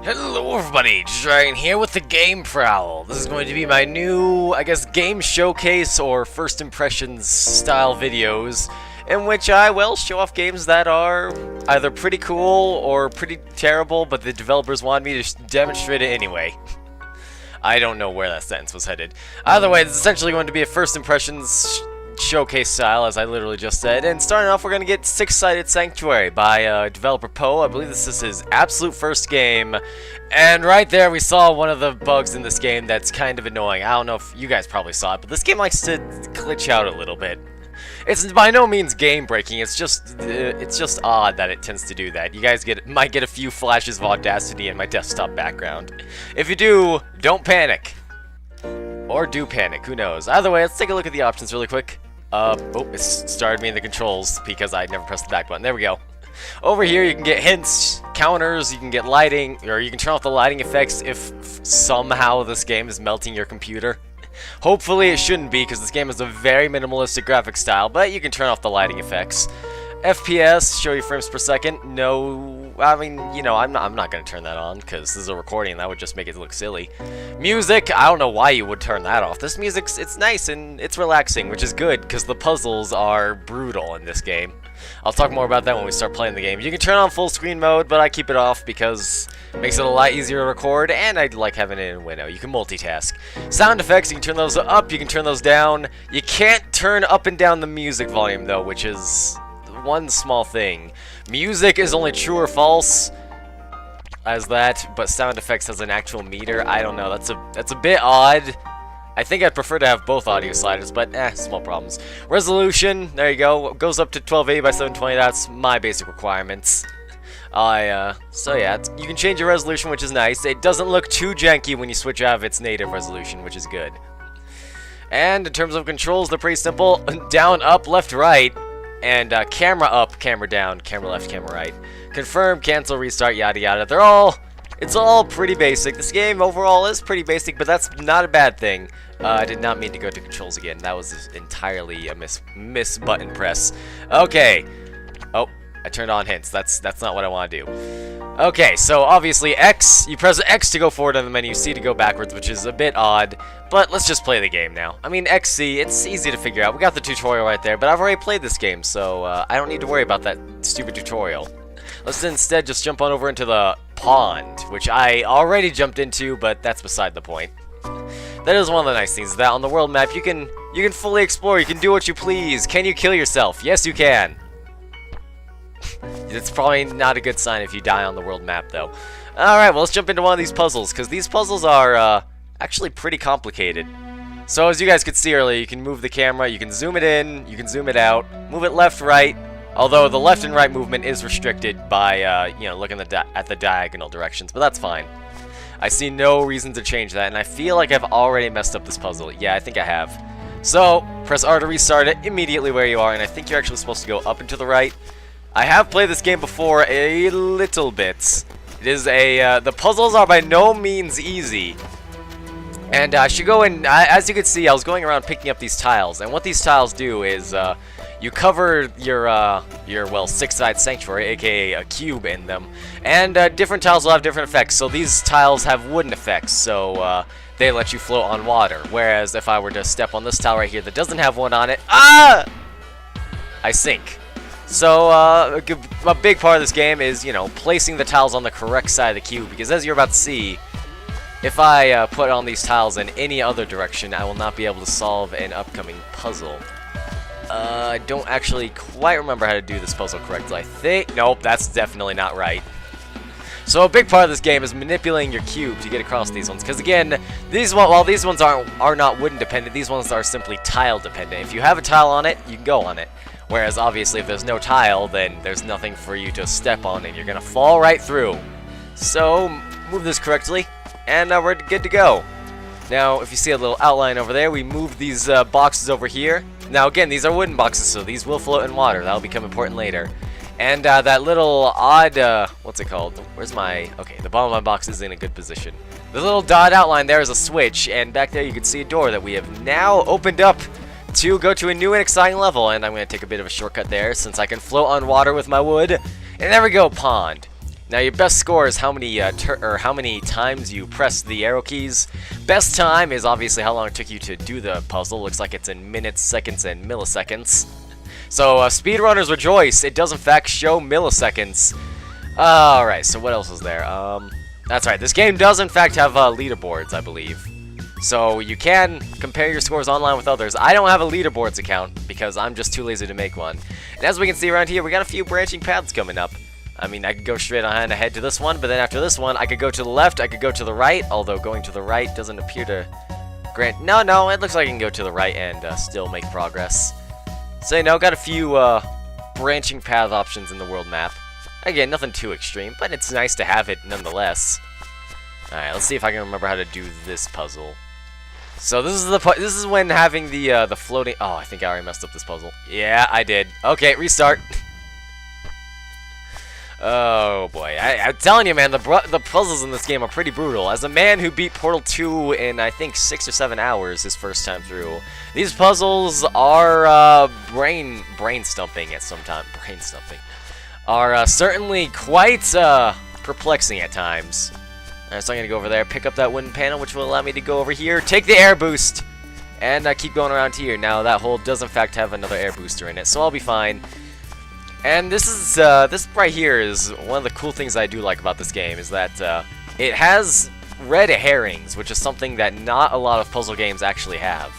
Hello everybody, Dragon here with the Game Prowl. This is going to be my new, I guess, game showcase or first impressions style videos in which I will show off games that are either pretty cool or pretty terrible, but the developers wanted me to demonstrate it anyway. I don't know where that sentence was headed. Either way, it's essentially going to be a first impressions showcase style, as I literally just said. And starting off, we're going to get Six-Sided Sanctuary by developer Poe. I believe this is his absolute first game. And right there, we saw one of the bugs in this game that's kind of annoying. I don't know if you guys probably saw it, but this game likes to glitch out a little bit. It's by no means game-breaking. It's just odd that it tends to do that. You guys might get a few flashes of Audacity in my desktop background. If you do, don't panic. Or do panic, who knows. Either way, let's take a look at the options really quick. Oh, it started me in the controls because I never pressed the back button. There we go. Over here, you can get hints, counters, you can get lighting, or you can turn off the lighting effects if somehow this game is melting your computer. Hopefully it shouldn't be, because this game is a very minimalistic graphic style, but you can turn off the lighting effects. FPS, show you frames per second. No, I mean, you know, I'm not going to turn that on, because this is a recording, and that would just make it look silly. Music, I don't know why you would turn that off. This music's, it's nice, and it's relaxing, which is good, because the puzzles are brutal in this game. I'll talk more about that when we start playing the game. You can turn on full screen mode, but I keep it off because it makes it a lot easier to record, and I like having it in a window. You can multitask. Sound effects, you can turn those up, you can turn those down. You can't turn up and down the music volume, though, which is one small thing. Music is only true or false as that, but sound effects has an actual meter. I don't know, that's a bit odd. I think I'd prefer to have both audio sliders, but small problems. Resolution, there you go, goes up to 1280 by 720, that's my basic requirements. So yeah, you can change your resolution, which is nice. It doesn't look too janky when you switch out of its native resolution, which is good. And in terms of controls, they're pretty simple. Down, up, left, right. And camera up, camera down, camera left, camera right. Confirm, cancel, restart, yada yada. It's all pretty basic. This game overall is pretty basic, but that's not a bad thing. I did not mean to go to controls again. That was entirely a miss button press. Okay. Oh, I turned on hints. That's not what I want to do. Okay, so obviously X, you press X to go forward on the menu, C to go backwards, which is a bit odd, but let's just play the game now. I mean, XC, it's easy to figure out. We got the tutorial right there, but I've already played this game, so I don't need to worry about that stupid tutorial. Let's instead just jump on over into the pond, which I already jumped into, but that's beside the point. That is one of the nice things, that on the world map, you can fully explore, you can do what you please. Can you kill yourself? Yes, you can. It's probably not a good sign if you die on the world map, though. Alright, well, let's jump into one of these puzzles, because these puzzles are actually pretty complicated. So, as you guys could see earlier, you can move the camera, you can zoom it in, you can zoom it out, move it left, right, although the left and right movement is restricted by, you know, looking at the diagonal directions, but that's fine. I see no reason to change that, and I feel like I've already messed up this puzzle. Yeah, I think I have. So, press R to restart it immediately where you are, and I think you're actually supposed to go up and to the right. I have played this game before a little bit. It is the puzzles are by no means easy. And I should go in, as you can see, I was going around picking up these tiles, and what these tiles do is, you cover your well, Six-Sided Sanctuary, aka a cube, in them, and different tiles will have different effects. So these tiles have wooden effects, so they let you float on water. Whereas if I were to step on this tile right here that doesn't have one on it, I sink. So a big part of this game is, you know, placing the tiles on the correct side of the cube, because as you're about to see, if I put on these tiles in any other direction, I will not be able to solve an upcoming puzzle. I don't actually quite remember how to do this puzzle correctly. I think, nope, that's definitely not right. So a big part of this game is manipulating your cube to get across these ones, because again, while these ones are not wooden dependent, these ones are simply tile dependent. If you have a tile on it, you can go on it. Whereas obviously if there's no tile, then there's nothing for you to step on, and you're gonna fall right through. So move this correctly, and we're good to go. Now, if you see a little outline over there, we move these boxes over here. Now again, these are wooden boxes, so these will float in water. That'll become important later. And that little odd, what's it called? Where's my, okay, the bottom of my box is in a good position. The little dot outline there is a switch, and back there you can see a door that we have now opened up to go to a new and exciting level. And I'm going to take a bit of a shortcut there, since I can float on water with my wood. And there we go, pond. Now your best score is how many how many times you press the arrow keys. Best time is obviously how long it took you to do the puzzle. Looks like it's in minutes, seconds, and milliseconds. So speedrunners rejoice. It does in fact show milliseconds. Alright, so what else is there? That's right. This game does in fact have leaderboards, I believe. So you can compare your scores online with others. I don't have a leaderboards account because I'm just too lazy to make one. And as we can see around here, we got a few branching paths coming up. I mean, I could go straight on ahead to this one, but then after this one, I could go to the left, I could go to the right, although going to the right doesn't appear to grant... No, it looks like I can go to the right and still make progress. So, you know, got a few branching path options in the world map. Again, nothing too extreme, but it's nice to have it nonetheless. Alright, let's see if I can remember how to do this puzzle. So this is when having the floating... Oh, I think I already messed up this puzzle. Yeah, I did. Okay, restart. Oh boy, I'm telling you, man, the puzzles in this game are pretty brutal. As a man who beat Portal 2 in, I think, 6 or 7 hours his first time through, these puzzles are brain stumping at some time. Brain stumping are certainly quite perplexing at times. Alright, so I'm gonna go over there, pick up that wooden panel, which will allow me to go over here, take the air boost, and keep going around here. Now that hole does in fact have another air booster in it, so I'll be fine. And this is this right here is one of the cool things I do like about this game, is that it has red herrings, which is something that not a lot of puzzle games actually have.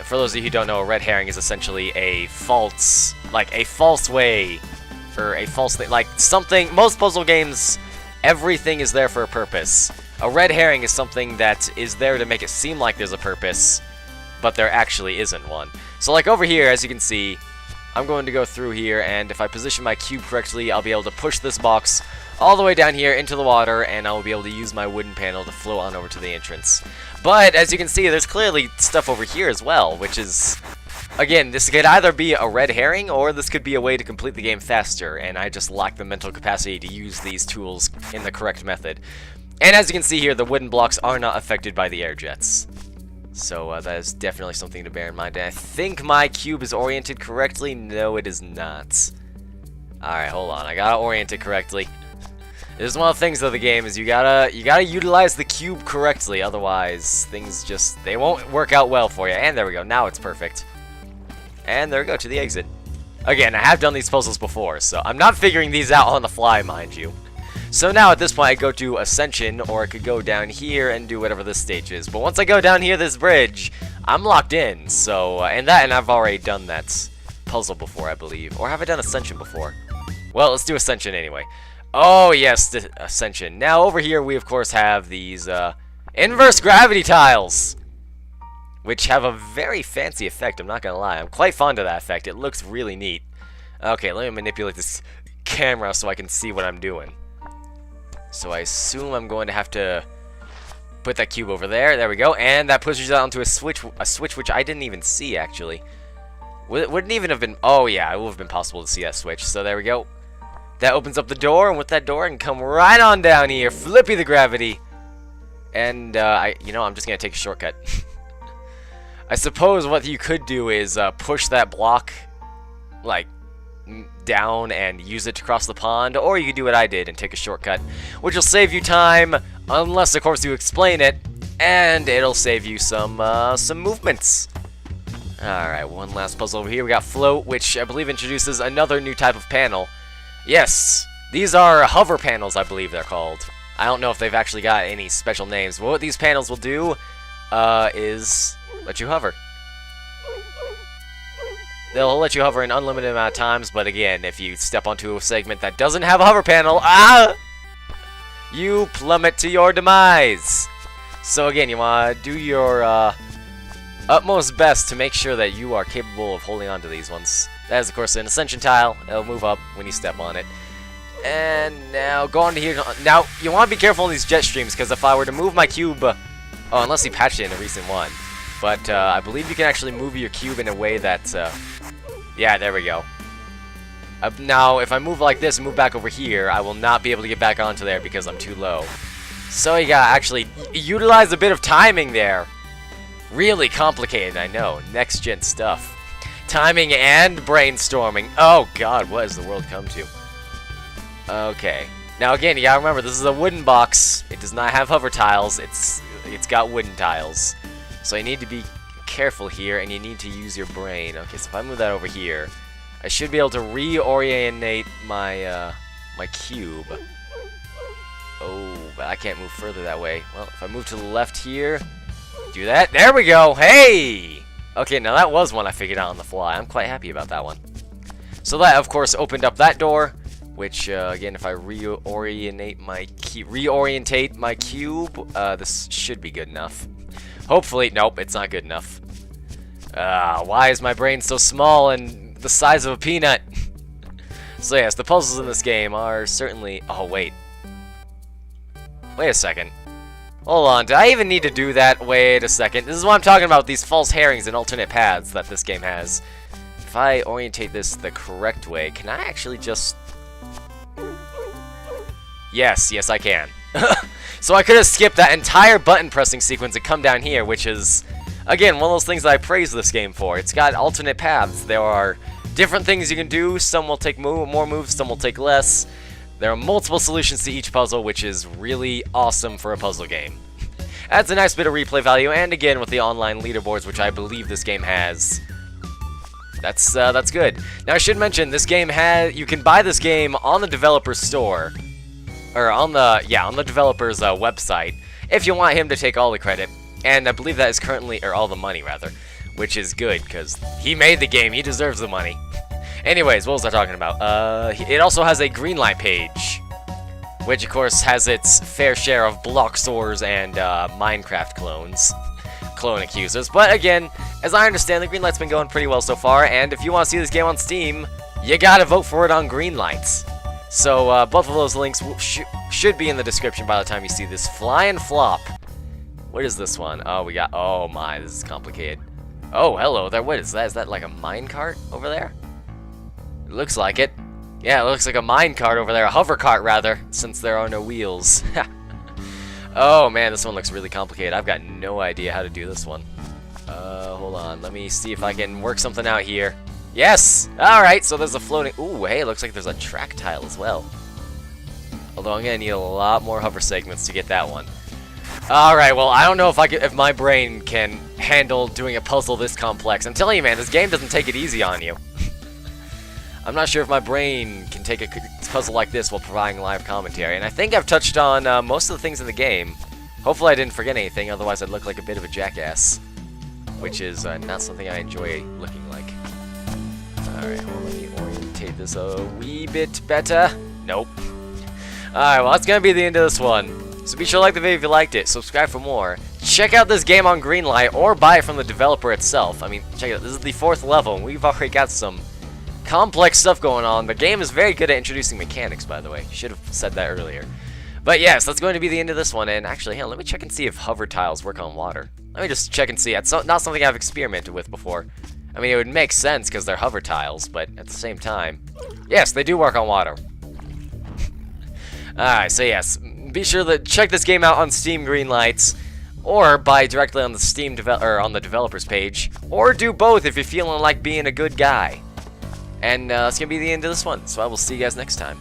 For those of you who don't know, a red herring is essentially a false way, or a false thing, like something. Most puzzle games, everything is there for a purpose. A red herring is something that is there to make it seem like there's a purpose, but there actually isn't one. So like over here, as you can see, I'm going to go through here, and if I position my cube correctly, I'll be able to push this box all the way down here into the water, and I will be able to use my wooden panel to float on over to the entrance. But, as you can see, there's clearly stuff over here as well, which is... Again, this could either be a red herring, or this could be a way to complete the game faster, and I just lack the mental capacity to use these tools in the correct method. And as you can see here, the wooden blocks are not affected by the air jets. So that is definitely something to bear in mind. And I think my cube is oriented correctly. No, it is not. Alright, hold on. I gotta orient it correctly. This is one of the things of the game, is you gotta utilize the cube correctly, otherwise things just, they won't work out well for you. And there we go, now it's perfect. And there we go, to the exit. Again, I have done these puzzles before, so I'm not figuring these out on the fly, mind you. So now at this point I go to Ascension, or I could go down here and do whatever this stage is. But once I go down here this bridge, I'm locked in. So, and I've already done that puzzle before, I believe. Or have I done Ascension before? Well, let's do Ascension anyway. Oh yes, the Ascension. Now over here we of course have these inverse gravity tiles, which have a very fancy effect, I'm not gonna lie. I'm quite fond of that effect. It looks really neat. Okay, let me manipulate this camera so I can see what I'm doing. So I assume I'm going to have to put that cube over there. There we go. And that pushes it onto a switch which I didn't even see, actually. Wouldn't even have been... Oh, yeah, it would have been possible to see that switch. So there we go. That opens up the door, and with that door I can come right on down here. Flippy the gravity. And, you know, I'm just going to take a shortcut. I suppose what you could do is push that block, like, down and use it to cross the pond, or you could do what I did and take a shortcut, which will save you time, unless of course you explain it, and it'll save you some movements. Alright, one last puzzle over here. We got Float, which I believe introduces another new type of panel. Yes, these are hover panels, I believe they're called. I don't know if they've actually got any special names, but what these panels will do is let you hover. They'll let you hover an unlimited amount of times, but again, if you step onto a segment that doesn't have a hover panel, you plummet to your demise. So again, you want to do your utmost best to make sure that you are capable of holding on to these ones. That is, of course, an Ascension tile. It'll move up when you step on it. And now, go on to here. Now, you want to be careful in these jet streams, because if I were to move my cube... oh, unless you patched it in a recent one. But I believe you can actually move your cube in a way that... yeah, there we go. Now, if I move like this and move back over here, I will not be able to get back onto there because I'm too low. So you gotta actually utilize a bit of timing there. Really complicated, I know. Next-gen stuff. Timing and brainstorming. Oh god, what has the world come to? Okay. Now again, you gotta remember, this is a wooden box. It does not have hover tiles. It's got wooden tiles. So you need to be careful here, and you need to use your brain. Okay, so if I move that over here, I should be able to reorientate my my cube. Oh, but I can't move further that way. Well, if I move to the left here, do that. There we go. Hey! Okay, now that was one I figured out on the fly. I'm quite happy about that one. So that, of course, opened up that door, which, again, if I reorientate my cube, this should be good enough. Hopefully, nope, it's not good enough. Why is my brain so small and the size of a peanut? So yes, the puzzles in this game are certainly... Oh, wait. Wait a second. Hold on, do I even need to do that? Wait a second. This is what I'm talking about, these false herrings and alternate paths that this game has. If I orientate this the correct way, can I actually just... Yes, I can. So I could have skipped that entire button pressing sequence and come down here, which is, again, one of those things that I praise this game for. It's got alternate paths. There are different things you can do. Some will take more moves, some will take less. There are multiple solutions to each puzzle, which is really awesome for a puzzle game. Adds a nice bit of replay value, and again, with the online leaderboards, which I believe this game has, that's good. Now, I should mention, this game you can buy this game on the developer's store, or on the developer's website, if you want him to take all the credit, and I believe that is currently, or all the money, rather, which is good, because he made the game, he deserves the money. Anyways, what was I talking about? It also has a Greenlight page, which of course has its fair share of block stores and Minecraft clone accusers. But again, as I understand, the Greenlight's been going pretty well so far, and if you want to see this game on Steam, you gotta vote for it on Greenlight. So both of those links should be in the description by the time you see this. Fly and Flop. What is this one? Oh, we got... Oh my, this is complicated. Oh, hello there. What is that? Is that like a minecart over there? It looks like it. Yeah, it looks like a minecart over there. A hover cart, rather, since there are no wheels. Oh man, this one looks really complicated. I've got no idea how to do this one. Hold on. Let me see if I can work something out here. Yes! Alright, so there's a floating... Ooh, hey, it looks like there's a track tile as well. Although I'm gonna need a lot more hover segments to get that one. Alright, well, I don't know if my brain can handle doing a puzzle this complex. I'm telling you, man, this game doesn't take it easy on you. I'm not sure if my brain can take a puzzle like this while providing live commentary. And I think I've touched on most of the things in the game. Hopefully I didn't forget anything, otherwise I'd look like a bit of a jackass. Which is not something I enjoy looking like. Alright, well, let me orientate this a wee bit better. Nope. Alright, well, that's going to be the end of this one. So be sure to like the video if you liked it, subscribe for more. Check out this game on Greenlight, or buy it from the developer itself. I mean, check it out, this is the 4th level, and we've already got some complex stuff going on. The game is very good at introducing mechanics, by the way. Should have said that earlier. But yes, that's going to be the end of this one, and actually, hang on, let me check and see if hover tiles work on water. Let me just check and see. It's not something I've experimented with before. I mean, it would make sense because they're hover tiles, but at the same time, yes, they do work on water. Alright, so yes, be sure to check this game out on Steam Greenlights, or buy directly on the Steam on the developers page, or do both if you're feeling like being a good guy. And that's gonna be the end of this one, so I will see you guys next time.